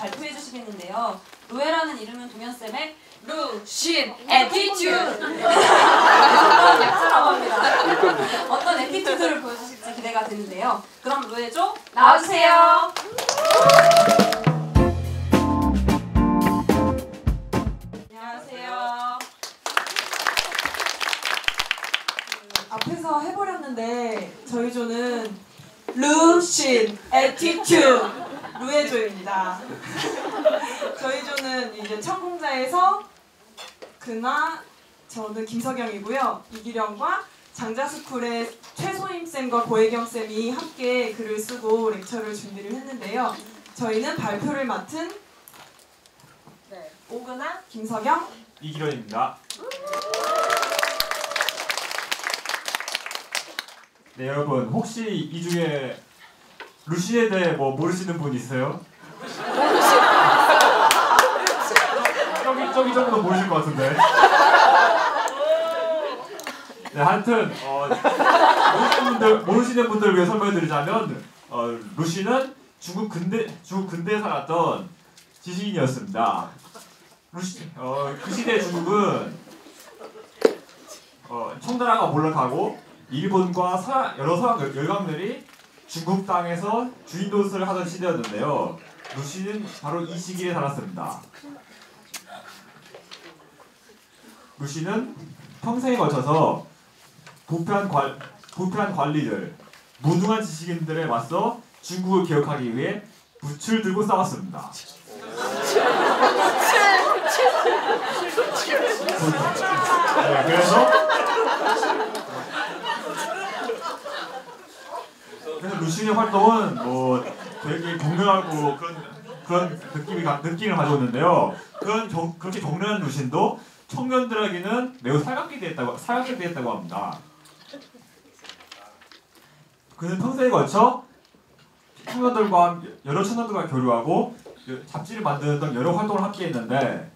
발표해 주시겠는데요. 루에라는 이름은 동현쌤의 루신 에티튜드 약자라고 합니다. 어떤 에티튜드를 보여주실지 기대가 되는데요. 그럼 루에조 나와주세요. 안녕하세요. 앞에서 해버렸는데 저희 조는 루신 에티튜드 루에조입니다. 저희 조는 이제 천공자에서 그나 저는 김석영이고요. 이기령과 장자스쿨의 최소임쌤과 고혜경쌤이 함께 글을 쓰고 렉처를 준비를 했는데요. 저희는 발표를 맡은 오그나 김석영 이기련입니다. 네, 여러분 혹시 이 중에 루시에 대해 뭐 모르시는 분 있어요? 저기 정도 모르실 것 같은데. 네, 하여튼 모르시는 분들을 위해 설명해드리자면 루시는 중국 근대에 살았던 지식인이었습니다. 그 시대 중국은 청나라가 몰락하고 일본과 여러 서양 열강들이 중국 땅에서 주인 노릇을 하던 시대였는데요. 루시는 바로 이 시기에 살았습니다. 루시는 평생에 걸쳐서 부패한 관리들, 무능한 지식인들에 맞서 중국을 개혁하기 위해 붓을 들고 싸웠습니다. 네, 그래서 루시의 활동은 뭐 되게 격렬하고 그런 느낌을 가지고 있는데요. 그렇게 격렬한 루시도 청년들에게는 매우 살갑게 되었다고 합니다. 그는 평생에 걸쳐 여러 청년들과 교류하고 잡지를 만드는 여러 활동을 함께 했는데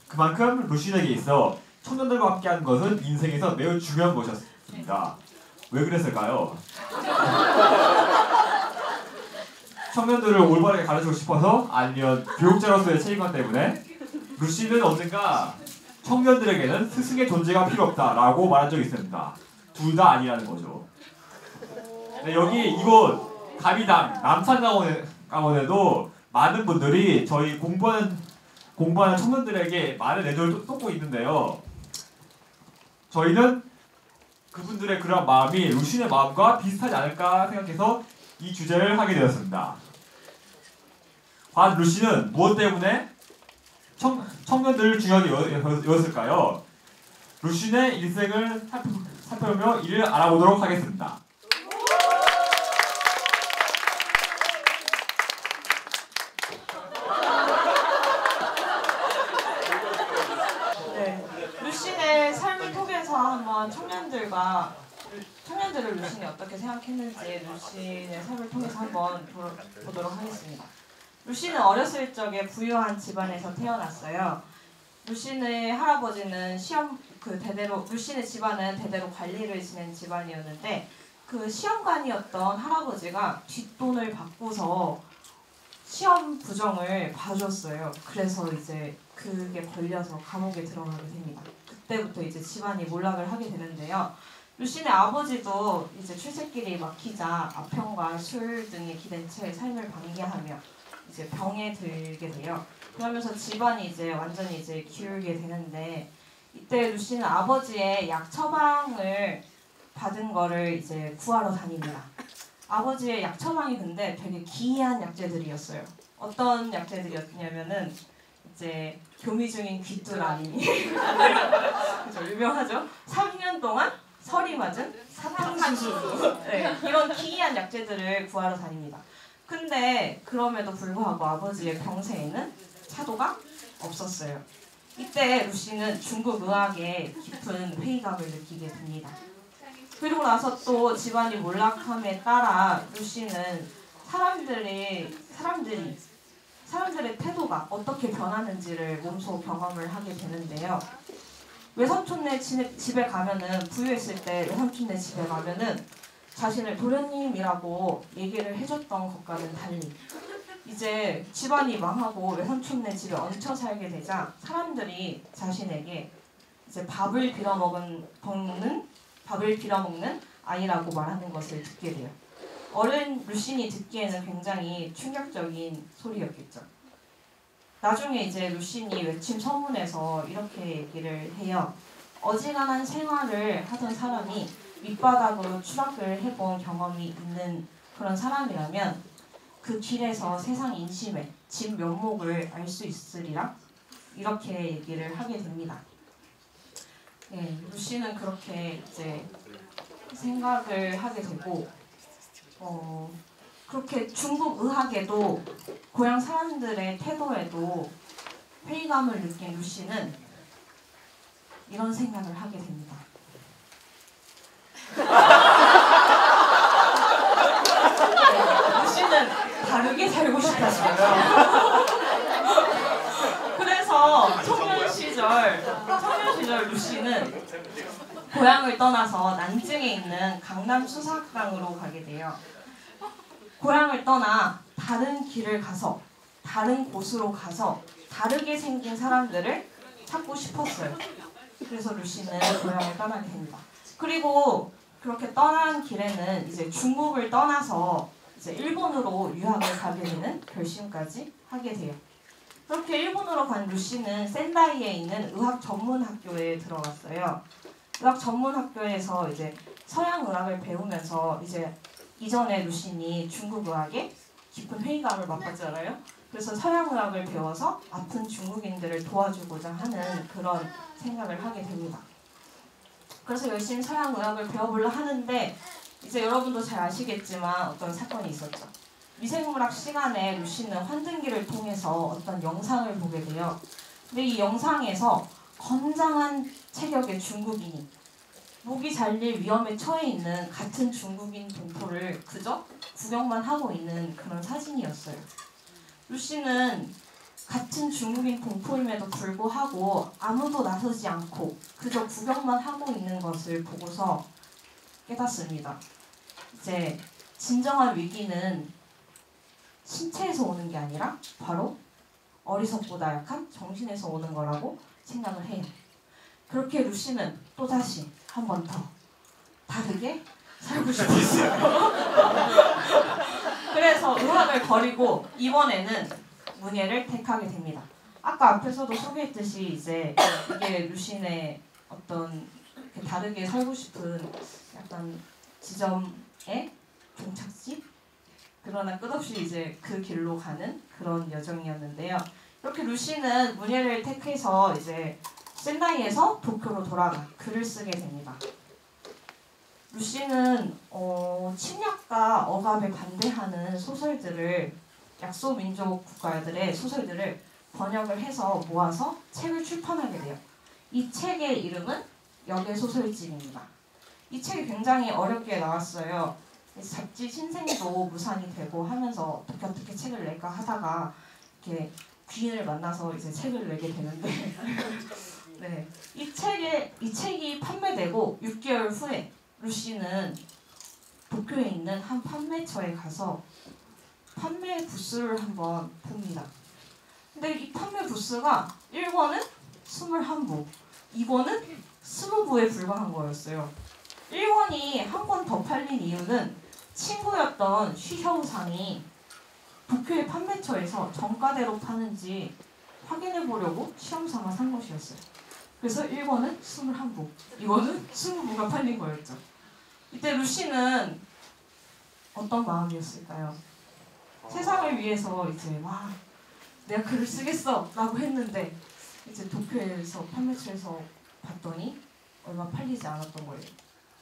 그만큼 루시에게 있어 청년들과 함께하는 것은 인생에서 매우 중요한 것이었습니다. 왜 그랬을까요? 청년들을 올바르게 가르치고 싶어서 아니면 교육자로서의 책임감 때문에 루시는 언젠가 청년들에게는 스승의 존재가 필요 없다라고 말한 적이 있습니다. 둘 다 아니라는 거죠. 네, 여기 이곳 가미당 남산강원에도 많은 분들이 저희 공부하는 청년들에게 많은 애도를 쏟고 있는데요. 저희는 그분들의 그런 마음이 루신의 마음과 비슷하지 않을까 생각해서 이 주제를 하게 되었습니다. 과연 루신은 무엇 때문에 청년들을 중요하게 여겼을까요? 루신의 일생을 살펴보며 이를 알아보도록 하겠습니다. 루신의 삶을 통해서 한번 청년들을 루신이 어떻게 생각했는지 루신의 삶을 통해서 한번 보도록 하겠습니다. 루신은 어렸을 적에 부유한 집안에서 태어났어요. 루신의 할아버지는 루신의 집안은 대대로 관리를 지낸 집안이었는데 그 시험관이었던 할아버지가 뒷돈을 받고서 시험 부정을 봐줬어요. 그래서 이제 그게 걸려서 감옥에 들어가게 됩니다. 그때부터 이제 집안이 몰락을 하게 되는데요. 루신의 아버지도 이제 출세길이 막히자 아평과 술 등에 기댄 채 삶을 방기하며 이제 병에 들게 돼요. 그러면서 집안이 이제 완전히 이제 기울게 되는데 이때 루신은 아버지의 약 처방을 받은 거를 이제 구하러 다닙니다. 아버지의 약 처방이 근데 되게 기이한 약재들이었어요. 어떤 약재들이었냐면은 이제 교미 중인 귀뚜라미 그죠, 유명하죠? 3년 동안 설이 맞은 사탕수수 네, 이런 기이한 약재들을 구하러 다닙니다. 근데 그럼에도 불구하고 아버지의 병세에는 차도가 없었어요. 이때 루시는 중국 의학에 깊은 회의감을 느끼게 됩니다. 그리고 나서 또 집안이 몰락함에 따라 루시는 사람들의 태도가 어떻게 변하는지를 몸소 경험을 하게 되는데요. 외삼촌네 집에 가면은 부유했을 때 외삼촌네 집에 가면은 자신을 도련님이라고 얘기를 해줬던 것과는 달리 이제 집안이 망하고 외삼촌네 집에 얹혀 살게 되자 사람들이 자신에게 이제 밥을 빌어먹는 아이라고 말하는 것을 듣게 돼요. 어른 루신이 듣기에는 굉장히 충격적인 소리였겠죠. 나중에 이제 루신이 외침 서문에서 이렇게 얘기를 해요. 어지간한 생활을 하던 사람이 밑바닥으로 추락을 해본 경험이 있는 그런 사람이라면 그 길에서 세상 인심의 진 면목을 알 수 있으리라 이렇게 얘기를 하게 됩니다. 네, 루시는 그렇게 이제 생각을 하게 되고 그렇게 중국 의학에도 고향 사람들의 태도에도 회의감을 느낀 루시는 이런 생각을 하게 됩니다. 네, 루시는 다르게 살고 싶었어요. 그래서 청년 시절 루시는 고향을 떠나서 난징에 있는 강남 수사학당으로 가게 돼요. 고향을 떠나 다른 길을 가서 다른 곳으로 가서 다르게 생긴 사람들을 찾고 싶었어요. 그래서 루시는 고향을 떠나게 됩니다. 그리고 그렇게 떠난 길에는 이제 중국을 떠나서 이제 일본으로 유학을 가게 되는 결심까지 하게 돼요. 그렇게 일본으로 간 루시는 센다이에 있는 의학 전문 학교에 들어갔어요. 의학 전문 학교에서 이제 서양 의학을 배우면서 이제 이전에 루신이 중국 의학에 깊은 회의감을 맛봤잖아요. 그래서 서양 의학을 배워서 아픈 중국인들을 도와주고자 하는 그런 생각을 하게 됩니다. 그래서 열심히 서양 의학을 배워보려 하는데 이제 여러분도 잘 아시겠지만 어떤 사건이 있었죠. 미생물학 시간에 루시는 환등기를 통해서 어떤 영상을 보게 돼요. 근데 이 영상에서 건장한 체격의 중국인이 목이 잘릴 위험에 처해 있는 같은 중국인 동포를 그저 구경만 하고 있는 그런 사진이었어요. 루시는 같은 중국인 동포임에도 불구하고 아무도 나서지 않고 그저 구경만 하고 있는 것을 보고서 깨닫습니다. 이제 진정한 위기는 신체에서 오는 게 아니라 바로 어리석고 나약한 정신에서 오는 거라고 생각을 해요. 그렇게 루시는 또다시 한 번 더 다르게 살고 싶었어요. 그래서 의학을 버리고 이번에는 문예를 택하게 됩니다. 아까 앞에서도 소개했듯이 이제 이게 루신의 어떤 다르게 살고 싶은 약간 지점의 종착지? 그러나 끝없이 이제 그 길로 가는 그런 여정이었는데요. 이렇게 루시는 문예를 택해서 이제 센다이에서 도쿄로 돌아가 글을 쓰게 됩니다. 루시는 침략과 억압에 반대하는 소설들을 약소민족 국가들의 소설들을 번역을 해서 모아서 책을 출판하게 돼요. 이 책의 이름은 역의 소설집입니다. 이 책이 굉장히 어렵게 나왔어요. 잡지 신생도 무산이 되고 하면서 어떻게 책을 낼까 하다가 이렇게 귀인을 만나서 이제 책을 내게 되는데 네, 이 책이 판매되고 6개월 후에 루시는 도쿄에 있는 한 판매처에 가서 판매 부스를 한번 봅니다. 근데 이 판매 부스가 1권은 21부, 2권은 20부에 불과한 거였어요. 1권이 한 권 더 팔린 이유는 친구였던 쉬셔우상이 도쿄의 판매처에서 정가대로 파는지 확인해 보려고 시험 삼아 산 것이었어요. 그래서 1권은 21부, 2권은 20부가 팔린 거였죠. 이때 루시는 어떤 마음이었을까요? 세상을 위해서 이제 와 내가 글을 쓰겠어 라고 했는데 이제 도쿄에서 판매처에서 봤더니 얼마 팔리지 않았던 거예요.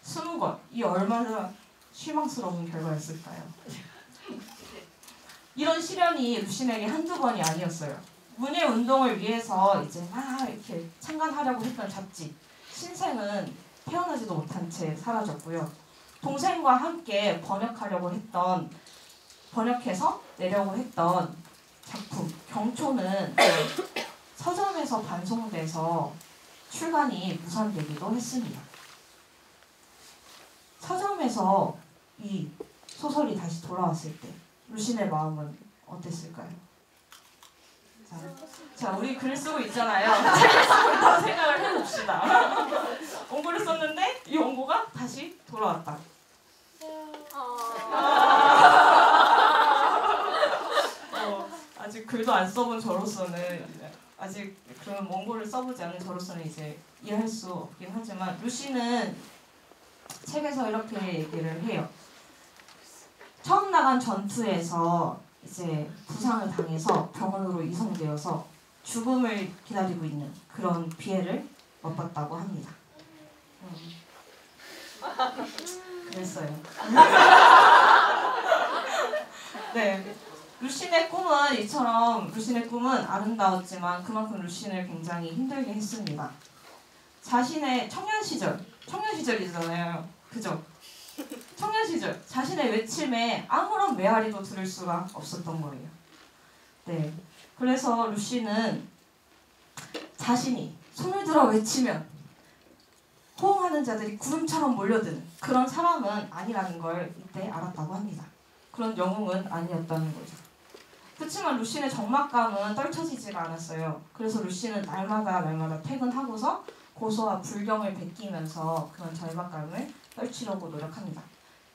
20권, 이 얼마나 실망스러운 결과였을까요? 이런 시련이 루신에게 한두 번이 아니었어요. 문예 운동을 위해서 이제 막 이렇게 창간하려고 했던 잡지 신생은 태어나지도 못한 채 사라졌고요. 동생과 함께 번역해서 내려고 했던 작품 경초는 서점에서 반송돼서 출간이 무산되기도 했습니다. 서점에서 이 소설이 다시 돌아왔을 때 루신의 마음은 어땠을까요? 자, 우리 글 쓰고 있잖아요. 책을 쓰고 있다고 생각을 해봅시다. 원고를 썼는데 이 원고가 다시 돌아왔다. 아직 글도 안 써본 저로서는 아직 그런 원고를 써보지 않은 저로서는 이제 이해할 수 없긴 하지만 루시는 책에서 이렇게 얘기를 해요. 처음 나간 전투에서 이제 부상을 당해서 병원으로 이송되어서 죽음을 기다리고 있는 그런 피해를 맛봤다고 합니다. 그랬어요. 네. 루신의 꿈은 이처럼 루신의 꿈은 아름다웠지만 그만큼 루신을 굉장히 힘들게 했습니다. 자신의 청년 시절이잖아요. 그죠? 청년 시절 자신의 외침에 아무런 메아리도 들을 수가 없었던 거예요. 네. 그래서 루시는 자신이 손을 들어 외치면 호응하는 자들이 구름처럼 몰려드는 그런 사람은 아니라는 걸 이때 알았다고 합니다. 그런 영웅은 아니었다는 거죠. 그렇지만 루시의 적막감은 떨쳐지지가 않았어요. 그래서 루시는 날마다 퇴근하고서 고소와 불경을 베끼면서 그런 절박감을 떨치려고 노력합니다.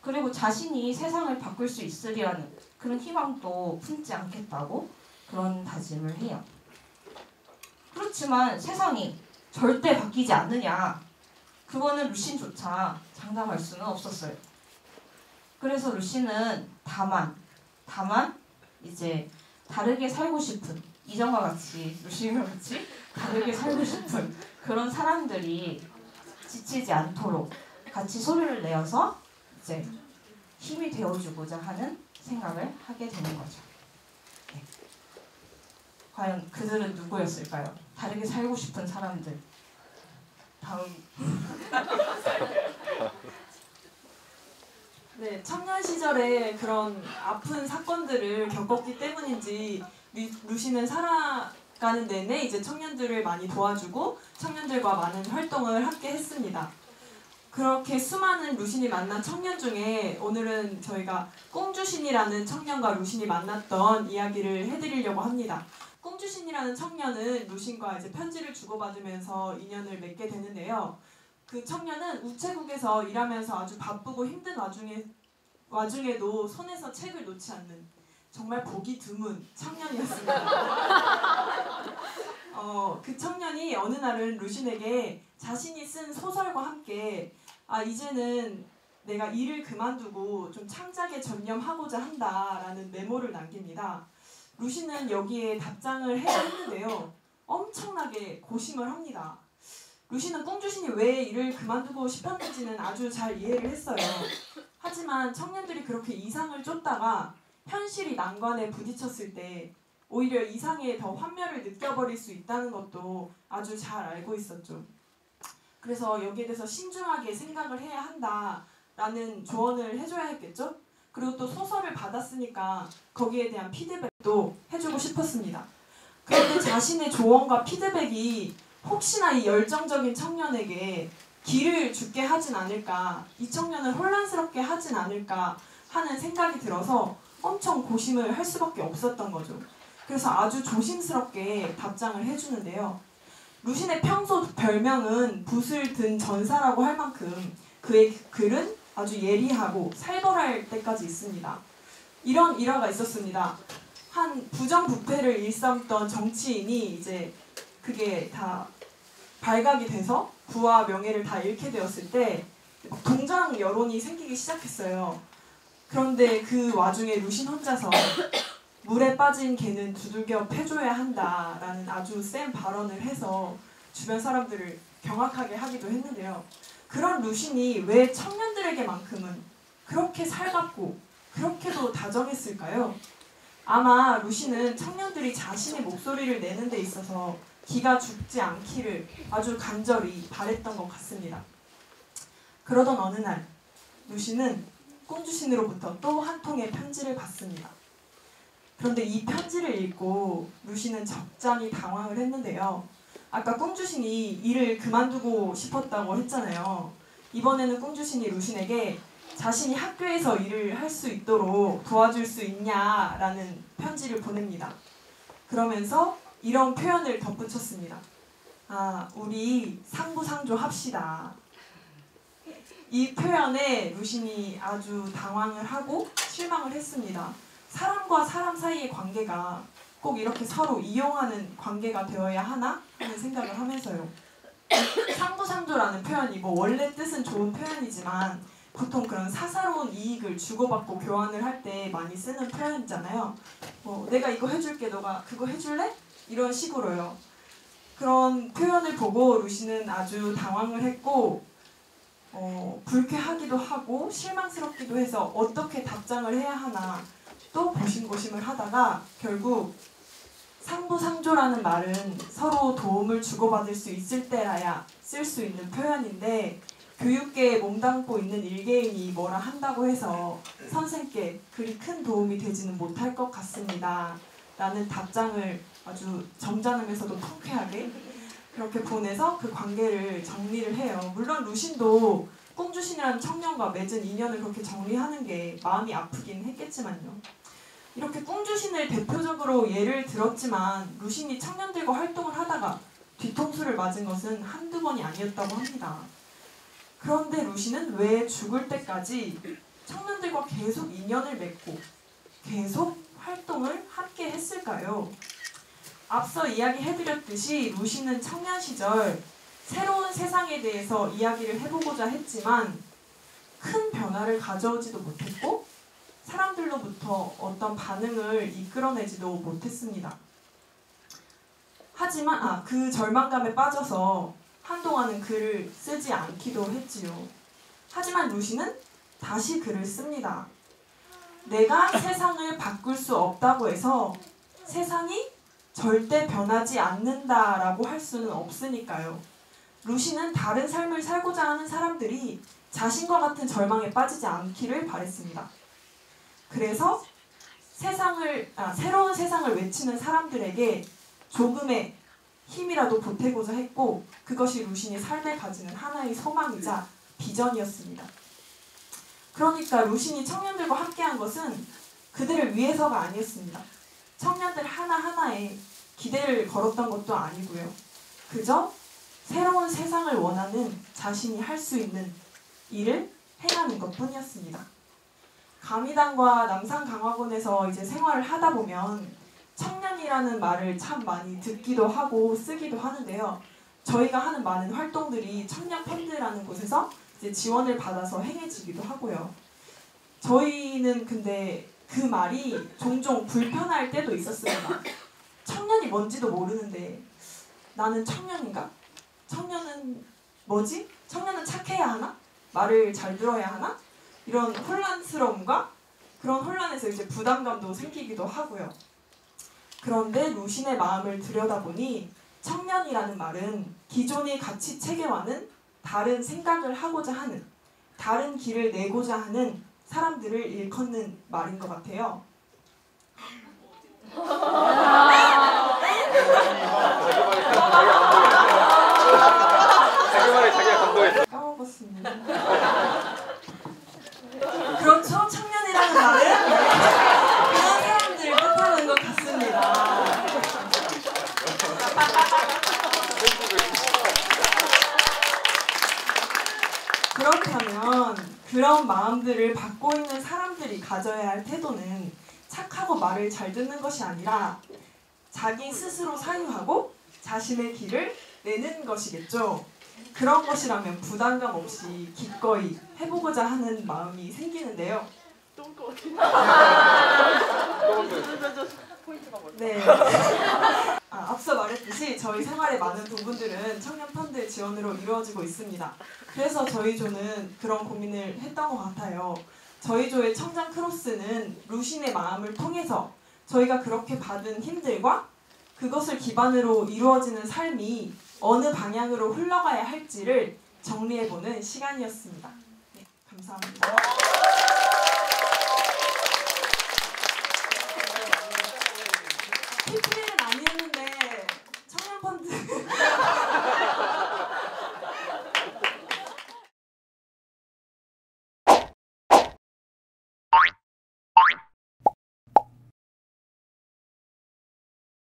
그리고 자신이 세상을 바꿀 수 있으리라는 그런 희망도 품지 않겠다고 그런 다짐을 해요. 그렇지만 세상이 절대 바뀌지 않느냐, 그거는 루신조차 장담할 수는 없었어요. 그래서 루시는 다만 이제 다르게 살고 싶은, 이전과 같이 루시와 같이 다르게 살고 싶은 그런 사람들이 지치지 않도록 같이 소리를 내어서 이제 힘이 되어주고자 하는 생각을 하게 되는 거죠. 네. 과연 그들은 누구였을까요? 다르게 살고 싶은 사람들. 다음. 네, 청년 시절에 그런 아픈 사건들을 겪었기 때문인지 루시는 살아가는 내내 이제 청년들을 많이 도와주고 청년들과 많은 활동을 함께 했습니다. 그렇게 수많은 루신이 만난 청년 중에 오늘은 저희가 꽁주신이라는 청년과 루신이 만났던 이야기를 해드리려고 합니다. 꽁주신이라는 청년은 루신과 이제 편지를 주고받으면서 인연을 맺게 되는데요. 그 청년은 우체국에서 일하면서 아주 바쁘고 힘든 와중에도 손에서 책을 놓지 않는 정말 보기 드문 청년이었습니다. 그 청년이 어느 날은 루신에게 자신이 쓴 소설과 함께 이제는 내가 일을 그만두고 좀 창작에 전념하고자 한다라는 메모를 남깁니다. 루신은 여기에 답장을 해야 했는데요. 엄청나게 고심을 합니다. 루시는 꽁주신이 왜 일을 그만두고 싶었는지는 아주 잘 이해를 했어요. 하지만 청년들이 그렇게 이상을 쫓다가 현실이 난관에 부딪혔을 때 오히려 이상에 더 환멸을 느껴버릴 수 있다는 것도 아주 잘 알고 있었죠. 그래서 여기에 대해서 신중하게 생각을 해야 한다라는 조언을 해줘야 했겠죠? 그리고 또 소설을 받았으니까 거기에 대한 피드백도 해주고 싶었습니다. 그런데 자신의 조언과 피드백이 혹시나 이 열정적인 청년에게 길을 죽게 하진 않을까, 이 청년을 혼란스럽게 하진 않을까 하는 생각이 들어서 엄청 고심을 할 수밖에 없었던 거죠. 그래서 아주 조심스럽게 답장을 해주는데요. 루신의 평소 별명은 붓을 든 전사라고 할 만큼 그의 글은 아주 예리하고 살벌할 때까지 있습니다. 이런 일화가 있었습니다. 한 부정부패를 일삼던 정치인이 이제 그게 다 발각이 돼서 부와 명예를 다 잃게 되었을 때 동정 여론이 생기기 시작했어요. 그런데 그 와중에 루신 혼자서 물에 빠진 개는 두들겨 패줘야 한다라는 아주 센 발언을 해서 주변 사람들을 경악하게 하기도 했는데요. 그런 루신이 왜 청년들에게만큼은 그렇게 살갑고 그렇게도 다정했을까요? 아마 루신은 청년들이 자신의 목소리를 내는 데 있어서 기가 죽지 않기를 아주 간절히 바랬던 것 같습니다. 그러던 어느 날 루신은 꽁주신으로부터 또 한 통의 편지를 받습니다. 그런데 이 편지를 읽고 루신은 적잖이 당황을 했는데요. 아까 꽁주신이 일을 그만두고 싶었다고 했잖아요. 이번에는 꽁주신이 루신에게 자신이 학교에서 일을 할 수 있도록 도와줄 수 있냐라는 편지를 보냅니다. 그러면서 이런 표현을 덧붙였습니다. 아, 우리 상부상조 합시다. 이 표현에 루신이 아주 당황을 하고 실망을 했습니다. 사람과 사람 사이의 관계가 꼭 이렇게 서로 이용하는 관계가 되어야 하나 하는 생각을 하면서요. 상부상조라는 표현이 뭐 원래 뜻은 좋은 표현이지만 보통 그런 사사로운 이익을 주고받고 교환을 할 때 많이 쓰는 표현이잖아요. 내가 이거 해줄게, 너가 그거 해줄래? 이런 식으로요. 그런 표현을 보고 루시는 아주 당황을 했고 불쾌하기도 하고 실망스럽기도 해서 어떻게 답장을 해야 하나 또 고심고심을 하다가 결국 상부상조라는 말은 서로 도움을 주고받을 수 있을 때라야 쓸 수 있는 표현인데 교육계에 몸담고 있는 일개인이 뭐라 한다고 해서 선생께 그리 큰 도움이 되지는 못할 것 같습니다. 라는 답장을 아주 점잖으면서도 통쾌하게 그렇게 보내서 그 관계를 정리를 해요. 물론 루신도 꿍주신이라는 청년과 맺은 인연을 그렇게 정리하는 게 마음이 아프긴 했겠지만요. 이렇게 꿍주신을 대표적으로 예를 들었지만 루신이 청년들과 활동을 하다가 뒤통수를 맞은 것은 한두 번이 아니었다고 합니다. 그런데 루시는 왜 죽을 때까지 청년들과 계속 인연을 맺고 계속 활동을 함께 했을까요? 앞서 이야기해드렸듯이 루시는 청년 시절 새로운 세상에 대해서 이야기를 해보고자 했지만 큰 변화를 가져오지도 못했고 사람들로부터 어떤 반응을 이끌어내지도 못했습니다. 하지만 그 절망감에 빠져서 한동안은 글을 쓰지 않기도 했지요. 하지만 루시는 다시 글을 씁니다. 내가 세상을 바꿀 수 없다고 해서 세상이 절대 변하지 않는다라고 할 수는 없으니까요. 루시는 다른 삶을 살고자 하는 사람들이 자신과 같은 절망에 빠지지 않기를 바랬습니다. 그래서 새로운 세상을 외치는 사람들에게 조금의 힘이라도 보태고자 했고 그것이 루신이 삶에 가지는 하나의 소망이자 비전이었습니다. 그러니까 루신이 청년들과 함께한 것은 그들을 위해서가 아니었습니다. 청년들 하나하나에 기대를 걸었던 것도 아니고요. 그저 새로운 세상을 원하는 자신이 할 수 있는 일을 행하는 것뿐이었습니다. 가미당과 남산강화군에서 이제 생활을 하다 보면 청년이라는 말을 참 많이 듣기도 하고 쓰기도 하는데요. 저희가 하는 많은 활동들이 청년 펀드라는 곳에서 이제 지원을 받아서 행해지기도 하고요. 저희는 근데 그 말이 종종 불편할 때도 있었습니다. 청년이 뭔지도 모르는데 나는 청년인가? 청년은 뭐지? 청년은 착해야 하나? 말을 잘 들어야 하나? 이런 혼란스러움과 그런 혼란에서 이제 부담감도 생기기도 하고요. 그런데 루신의 마음을 들여다보니 청년이라는 말은 기존의 가치 체계와는 다른 생각을 하고자 하는, 다른 길을 내고자 하는 사람들을 일컫는 말인 것 같아요. 까먹었습니다. 그렇죠. 청년이라는 말은 그런 사람들을 뜻하는 것 같습니다. 그렇다면 그런 마음들을 받고 있는 사람들이 가져야 할 태도는 착하고 말을 잘 듣는 것이 아니라 자기 스스로 사유하고 자신의 길을 내는 것이겠죠. 그런 것이라면 부담감 없이 기꺼이 해보고자 하는 마음이 생기는데요. 네. 앞서 말했듯이 저희 생활의 많은 부분들은 청년 펀드 지원으로 이루어지고 있습니다. 그래서 저희 조는 그런 고민을 했던 것 같아요. 저희 조의 청장 크로스는 루신의 마음을 통해서 저희가 그렇게 받은 힘들과 그것을 기반으로 이루어지는 삶이 어느 방향으로 흘러가야 할지를 정리해보는 시간이었습니다. 네, 감사합니다. PPL